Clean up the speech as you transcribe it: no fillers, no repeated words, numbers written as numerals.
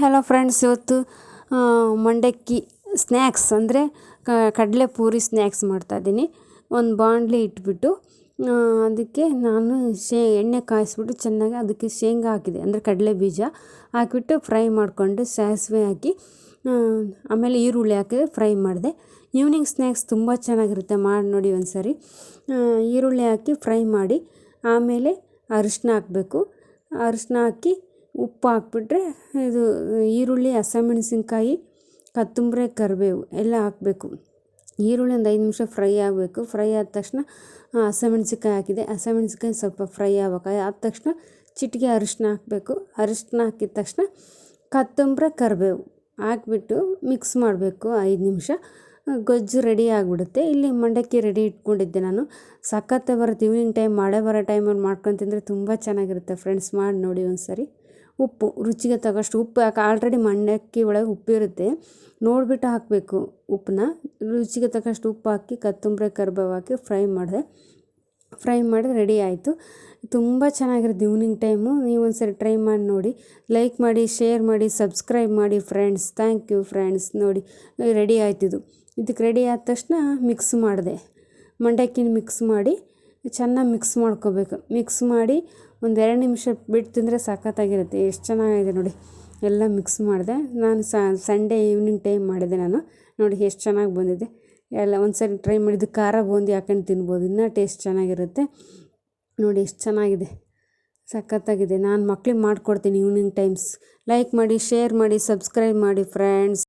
Hello friends, ಇವತ್ತು ಮಂಡಕ್ಕಿ snacks ಅಂದರೆ ಕಡಲೆ ಪೂರಿ ಸ್ನ್ಯಾಕ್ಸ್ ಮಾಡ್ತಾಯಿದ್ದೀನಿ. ಒಂದು ಬಾಣಲಿ ಇಟ್ಬಿಟ್ಟು ಅದಕ್ಕೆ ನಾನು ಎಣ್ಣೆ ಕಾಯಿಸ್ಬಿಟ್ಟು ಚೆನ್ನಾಗಿ ಅದಕ್ಕೆ ಶೇಂಗಾ ಹಾಕಿದೆ, ಅಂದರೆ ಕಡಲೆ ಬೀಜ ಹಾಕಿಬಿಟ್ಟು ಫ್ರೈ ಮಾಡಿಕೊಂಡು ಸಾಸಿವೆ ಹಾಕಿ ಆಮೇಲೆ ಈರುಳ್ಳಿ ಹಾಕಿ ಫ್ರೈ ಮಾಡಿದೆ. ಈವ್ನಿಂಗ್ ಸ್ನ್ಯಾಕ್ಸ್ ತುಂಬ ಚೆನ್ನಾಗಿರುತ್ತೆ, ಮಾಡಿ ನೋಡಿ ಒಂದು ಸರಿ. ಈರುಳ್ಳಿ ಹಾಕಿ ಫ್ರೈ ಮಾಡಿ ಆಮೇಲೆ ಅರಿಶಿನ ಹಾಕಬೇಕು. ಅರಿಶಿನ ಹಾಕಿ ಉಪ್ಪು ಹಾಕ್ಬಿಟ್ರೆ ಇದು ಈರುಳ್ಳಿ, ಹಸಿಮೆಣಸಿನ್ಕಾಯಿ, ಕೊತ್ತಂಬರಿ, ಕರಿಬೇವು ಎಲ್ಲ ಹಾಕಬೇಕು. ಈರುಳ್ಳಿ ಒಂದು 5 ನಿಮಿಷ ಫ್ರೈ ಆಗಬೇಕು. ಫ್ರೈ ಆದ ತಕ್ಷಣ ಹಸಿಮೆಣಸಿನ್ಕಾಯಿ ಹಾಕಿದೆ. ಹಸಿಮೆಣಸಿನ್ಕಾಯಿ ಸ್ವಲ್ಪ ಫ್ರೈ ಆದ ತಕ್ಷಣ ಚಿಟಿಕೆ ಅರಿಶಿನ ಹಾಕಬೇಕು. ಅರಿಶಿನ ಹಾಕಿದ ತಕ್ಷಣ ಕೊತ್ತಂಬರಿ, ಕರಿಬೇವು ಹಾಕ್ಬಿಟ್ಟು ಮಿಕ್ಸ್ ಮಾಡಬೇಕು 5 ನಿಮಿಷ. ಗೊಜ್ಜು ರೆಡಿ ಆಗಿಬಿಡುತ್ತೆ. ಇಲ್ಲಿ ಮಂಡಕ್ಕಿ ರೆಡಿ ಇಟ್ಕೊಂಡಿದ್ದೆ ನಾನು. ಸಖತ್ತು ಬರುತ್ತೆ. ಈವ್ನಿಂಗ್ ಟೈಮ್ ಮಳೆ ಬರೋ ಟೈಮಲ್ಲಿ ಮಾಡ್ಕೊಂಡು ತಿಂದರೆ ತುಂಬ ಚೆನ್ನಾಗಿರುತ್ತೆ ಫ್ರೆಂಡ್ಸ್, ಮಾಡಿ ನೋಡಿ ಒಂದು ಸರಿ. ಉಪ್ಪು ರುಚಿಗೆ ತಗೋಷ್ಟು ಉಪ್ಪು ಆಲ್ರೆಡಿ ಮಂಡಕ್ಕಿ ಒಳಗೆ ಉಪ್ಪಿರುತ್ತೆ, ನೋಡಿಬಿಟ್ಟು ಹಾಕಬೇಕು ಉಪ್ಪನ್ನ. ರುಚಿಗೆ ತಗೋಷ್ಟು ಉಪ್ಪು ಹಾಕಿ ಕೊತ್ತಂಬರಿ, ಕರಿಬೇವು ಹಾಕಿ ಫ್ರೈ ಮಾಡಿದ್ರೆ ರೆಡಿ ಆಯಿತು. ತುಂಬ ಚೆನ್ನಾಗಿರುತ್ತೆ ಈವ್ನಿಂಗ್ ಟೈಮು. ನೀವು ಒಂದು ಸರಿ ಟ್ರೈ ಮಾಡಿ ನೋಡಿ. ಲೈಕ್ ಮಾಡಿ, ಶೇರ್ ಮಾಡಿ, ಸಬ್ಸ್ಕ್ರೈಬ್ ಮಾಡಿ ಫ್ರೆಂಡ್ಸ್. Thank you friends. ನೋಡಿ ರೆಡಿ ಆಯ್ತಿದ್ದು. ಇದಕ್ಕೆ ರೆಡಿ ಆದ ತಕ್ಷಣ ಮಿಕ್ಸ್ ಮಾಡಿದೆ. ಮಂಡಕ್ಕಿನ ಮಿಕ್ಸ್ ಮಾಡಿ ಚೆನ್ನಾಗಿ ಮಿಕ್ಸ್ ಮಾಡ್ಕೋಬೇಕು. ಮಿಕ್ಸ್ ಮಾಡಿ ಒಂದು 2 ನಿಮಿಷ ಬಿಟ್ಟು ತಿಂದರೆ ಸಖತ್ತಾಗಿರುತ್ತೆ. ಎಷ್ಟು ಚೆನ್ನಾಗಿದೆ ನೋಡಿ. ಎಲ್ಲ ಮಿಕ್ಸ್ ಮಾಡಿದೆ. ನಾನು ಸಂಡೇ ಈವ್ನಿಂಗ್ ಟೈಮ್ ಮಾಡಿದೆ ನಾನು. ನೋಡಿ ಎಷ್ಟು ಚೆನ್ನಾಗಿ ಬಂದಿದೆ. ಎಲ್ಲ ಒಂದು ಸರಿ ಟ್ರೈ ಮಾಡಿದ್ದು. ಖಾರ ಬೂಂದಿ ಹಾಕೊಂಡು ತಿನ್ಬೋದು, ಇನ್ನೂ ಟೇಸ್ಟ್ ಚೆನ್ನಾಗಿರುತ್ತೆ. ನೋಡಿ ಎಷ್ಟು ಚೆನ್ನಾಗಿದೆ, ಸಖತ್ತಾಗಿದೆ. ನಾನು ಮಕ್ಳಿಗೆ ಮಾಡಿಕೊಡ್ತೀನಿ ಈವ್ನಿಂಗ್ ಟೈಮ್ಸ್. ಲೈಕ್ ಮಾಡಿ, ಶೇರ್ ಮಾಡಿ, ಸಬ್ಸ್ಕ್ರೈಬ್ ಮಾಡಿ ಫ್ರೆಂಡ್ಸ್.